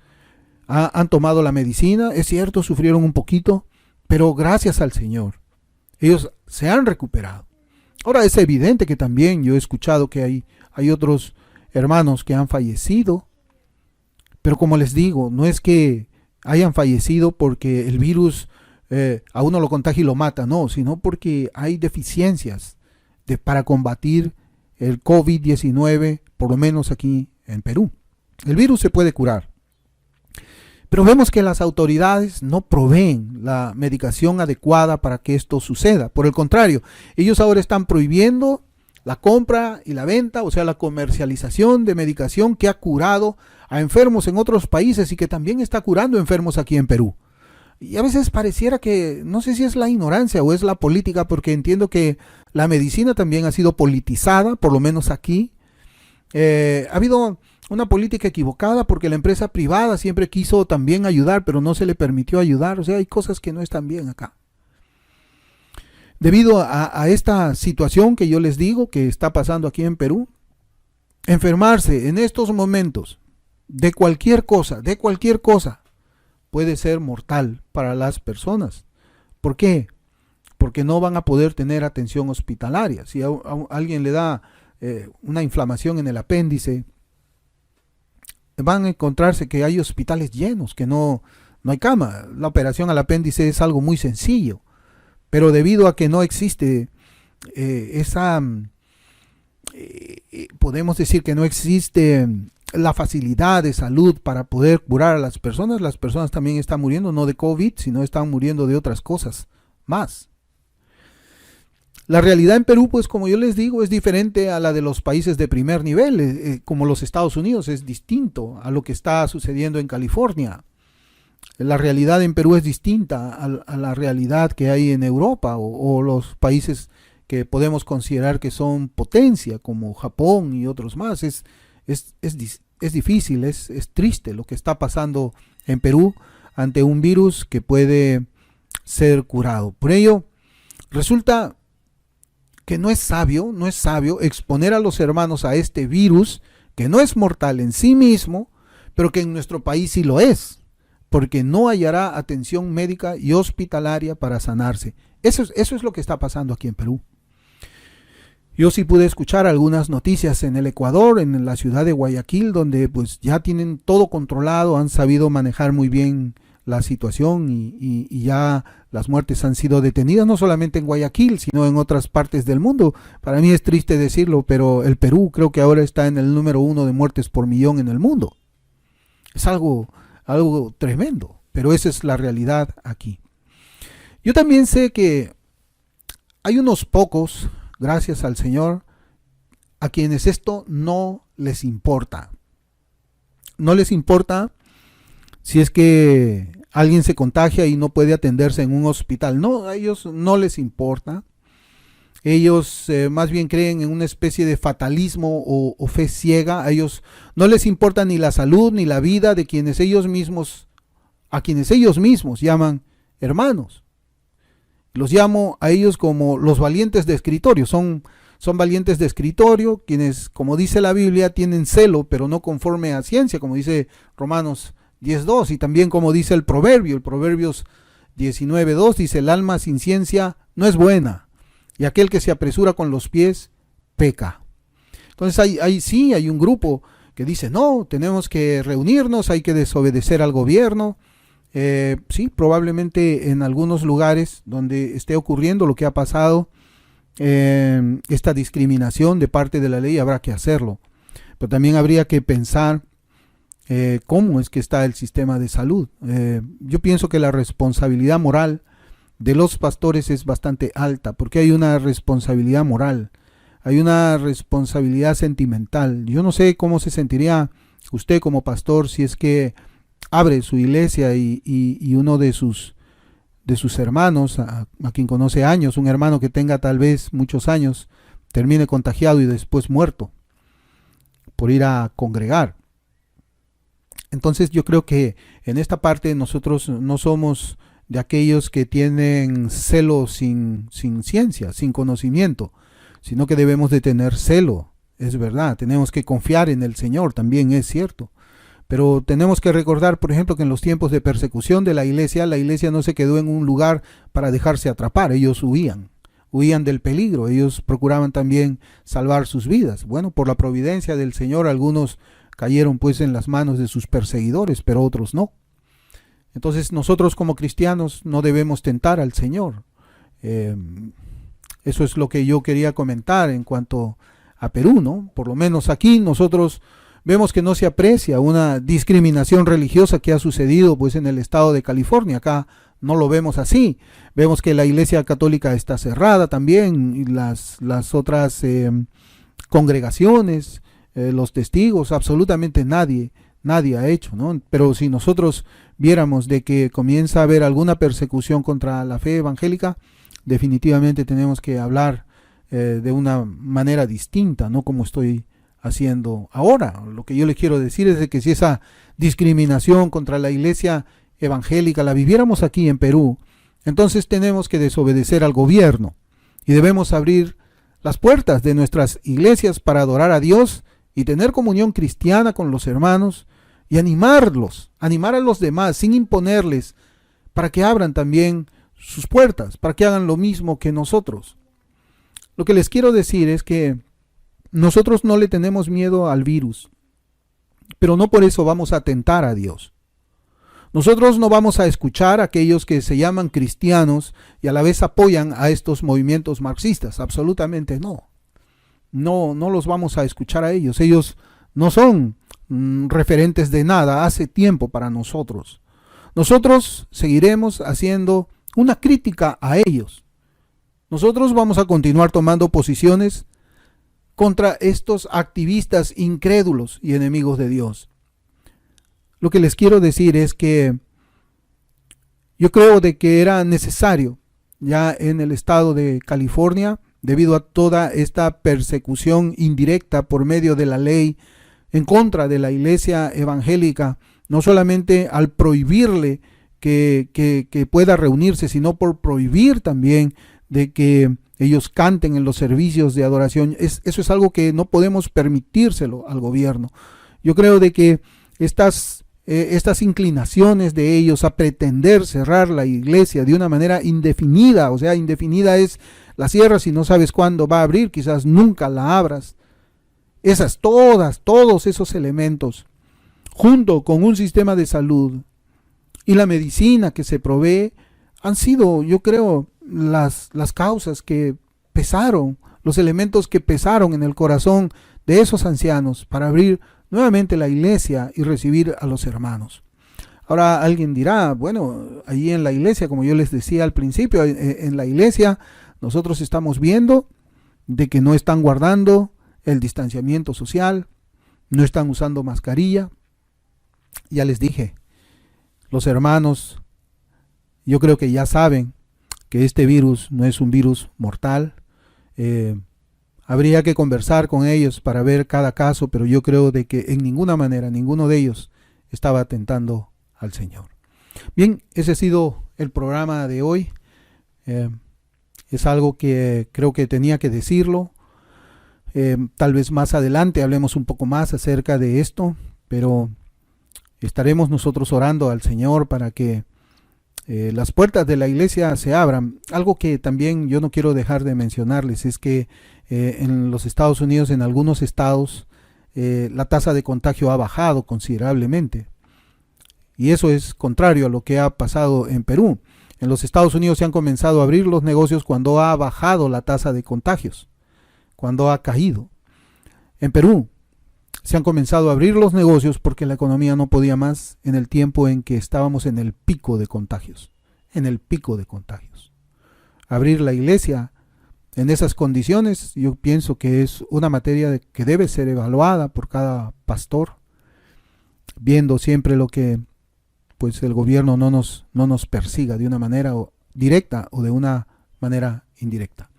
han tomado la medicina, es cierto, sufrieron un poquito, pero gracias al Señor, ellos se han recuperado. Ahora es evidente que también yo he escuchado que hay otros hermanos que han fallecido, pero como les digo, no es que hayan fallecido porque el virus a uno lo contagia y lo mata, no, sino porque hay deficiencias para combatir el COVID-19, por lo menos aquí en Perú. El virus se puede curar, pero vemos que las autoridades no proveen la medicación adecuada para que esto suceda. Por el contrario, ellos ahora están prohibiendo la compra y la venta, o sea, la comercialización de medicación que ha curado a enfermos en otros países y que también está curando enfermos aquí en Perú. Y a veces pareciera que, no sé si es la ignorancia o es la política, porque entiendo que la medicina también ha sido politizada, por lo menos aquí. Ha habido una política equivocada porque la empresa privada siempre quiso también ayudar, pero no se le permitió ayudar. O sea, hay cosas que no están bien acá. Debido a esta situación que yo les digo que está pasando aquí en Perú, enfermarse en estos momentos de cualquier cosa, puede ser mortal para las personas. ¿Por qué? Porque no van a poder tener atención hospitalaria. Si a alguien le da una inflamación en el apéndice, van a encontrarse que hay hospitales llenos, que no hay cama. La operación al apéndice es algo muy sencillo, pero debido a que no existe podemos decir que no existe la facilidad de salud para poder curar a las personas también están muriendo, no de COVID, sino están muriendo de otras cosas más. La realidad en Perú, pues como yo les digo, es diferente a la de los países de primer nivel, como los Estados Unidos, es distinto a lo que está sucediendo en California. La realidad en Perú es distinta a la realidad que hay en Europa o los países que podemos considerar que son potencia, como Japón y otros más. Es difícil, es triste lo que está pasando en Perú ante un virus que puede ser curado. Por ello, resulta que no es sabio exponer a los hermanos a este virus que no es mortal en sí mismo, pero que en nuestro país sí lo es, porque no hallará atención médica y hospitalaria para sanarse. Eso es lo que está pasando aquí en Perú. Yo sí pude escuchar algunas noticias en el Ecuador, en la ciudad de Guayaquil, donde pues ya tienen todo controlado, han sabido manejar muy bien la situación y ya las muertes han sido detenidas, no solamente en Guayaquil, sino en otras partes del mundo. Para mí es triste decirlo, pero el Perú creo que ahora está en el número 1 de muertes por millón en el mundo. Es algo tremendo, pero esa es la realidad aquí. Yo también sé que hay unos pocos, gracias al Señor, a quienes esto no les importa. No les importa si es que alguien se contagia y no puede atenderse en un hospital. No, a ellos no les importa. Ellos más bien creen en una especie de fatalismo o fe ciega. A ellos no les importa ni la salud ni la vida de quienes a quienes ellos mismos llaman hermanos. Los llamo a ellos como los valientes de escritorio. Son valientes de escritorio, quienes, como dice la Biblia, tienen celo, pero no conforme a ciencia, como dice Romanos 10:2, y también como dice el Proverbios 19:2, dice: el alma sin ciencia no es buena, y aquel que se apresura con los pies peca. Entonces hay un grupo que dice: no, tenemos que reunirnos, hay que desobedecer al gobierno. Sí, probablemente en algunos lugares donde esté ocurriendo lo que ha pasado, esta discriminación de parte de la ley, habrá que hacerlo. Pero también habría que pensar cómo es que está el sistema de salud. Yo pienso que la responsabilidad moral de los pastores es bastante alta, porque hay una responsabilidad moral, hay una responsabilidad sentimental. Yo no sé cómo se sentiría usted como pastor si es que abre su iglesia y uno de sus de sus hermanos, a quien conoce años, un hermano que tenga tal vez muchos años, termine contagiado y después muerto por ir a congregar. Entonces yo creo que en esta parte nosotros no somos de aquellos que tienen celo sin ciencia, sin conocimiento, sino que debemos de tener celo, es verdad, tenemos que confiar en el Señor, también es cierto. Pero tenemos que recordar, por ejemplo, que en los tiempos de persecución de la iglesia no se quedó en un lugar para dejarse atrapar, ellos huían del peligro, ellos procuraban también salvar sus vidas. Bueno, por la providencia del Señor, algunos cayeron pues en las manos de sus perseguidores, pero otros no. Entonces nosotros como cristianos no debemos tentar al Señor. Eso es lo que yo quería comentar en cuanto a Perú, ¿no? Por lo menos aquí nosotros vemos que no se aprecia una discriminación religiosa que ha sucedido pues en el estado de California. Acá no lo vemos así. Vemos que la iglesia católica está cerrada también, y las otras congregaciones, los testigos, absolutamente nadie ha hecho, ¿no? Pero si nosotros viéramos de que comienza a haber alguna persecución contra la fe evangélica, definitivamente tenemos que hablar de una manera distinta, no como estoy haciendo ahora. Lo que yo les quiero decir es de que si esa discriminación contra la iglesia evangélica la viviéramos aquí en Perú, entonces tenemos que desobedecer al gobierno y debemos abrir las puertas de nuestras iglesias para adorar a Dios y tener comunión cristiana con los hermanos y animar a los demás sin imponerles, para que abran también sus puertas, para que hagan lo mismo que nosotros. Lo que les quiero decir es que nosotros no le tenemos miedo al virus, pero no por eso vamos a tentar a Dios. Nosotros no vamos a escuchar a aquellos que se llaman cristianos y a la vez apoyan a estos movimientos marxistas, absolutamente no. No los vamos a escuchar a ellos. Ellos no son referentes de nada hace tiempo para nosotros. Nosotros seguiremos haciendo una crítica a ellos. Nosotros vamos a continuar tomando posiciones contra estos activistas incrédulos y enemigos de Dios. Lo que les quiero decir es que yo creo de que era necesario ya en el estado de California, debido a toda esta persecución indirecta por medio de la ley en contra de la iglesia evangélica, no solamente al prohibirle que pueda reunirse, sino por prohibir también de que ellos canten en los servicios de adoración. Eso es algo que no podemos permitírselo al gobierno. Yo creo de que estas inclinaciones de ellos a pretender cerrar la iglesia de una manera indefinida, o sea, indefinida es la cierras y no sabes cuándo va a abrir, quizás nunca la abras. Todos esos elementos, junto con un sistema de salud y la medicina que se provee, han sido, yo creo, las causas que pesaron, los elementos que pesaron en el corazón de esos ancianos para abrir nuevamente la iglesia y recibir a los hermanos. Ahora alguien dirá, bueno, allí en la iglesia, como yo les decía al principio, en la iglesia nosotros estamos viendo de que no están guardando el distanciamiento social, no están usando mascarilla. Ya les dije, los hermanos, yo creo que ya saben que este virus no es un virus mortal. Habría que conversar con ellos para ver cada caso, pero yo creo de que en ninguna manera ninguno de ellos estaba tentando al Señor. Bien, ese ha sido el programa de hoy. Es algo que creo que tenía que decirlo. Tal vez más adelante hablemos un poco más acerca de esto, pero estaremos nosotros orando al Señor para que las puertas de la iglesia se abran. Algo que también yo no quiero dejar de mencionarles es que en los Estados Unidos, en algunos estados, la tasa de contagio ha bajado considerablemente. Y eso es contrario a lo que ha pasado en Perú. En los Estados Unidos se han comenzado a abrir los negocios cuando ha bajado la tasa de contagios, cuando ha caído. En Perú se han comenzado a abrir los negocios porque la economía no podía más en el tiempo en que estábamos en el pico de contagios. Abrir la iglesia en esas condiciones, yo pienso que es una materia que debe ser evaluada por cada pastor, viendo siempre lo que pues el gobierno no nos persiga de una manera directa o de una manera indirecta.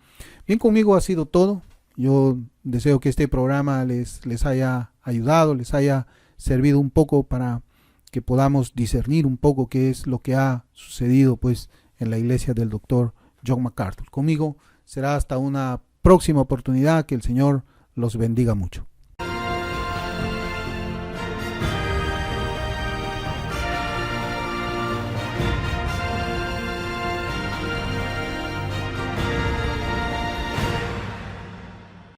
Bien, conmigo ha sido todo. Yo deseo que este programa les haya ayudado, les haya servido un poco para que podamos discernir un poco qué es lo que ha sucedido pues en la iglesia del doctor John MacArthur. Conmigo será hasta una próxima oportunidad. Que el Señor los bendiga mucho.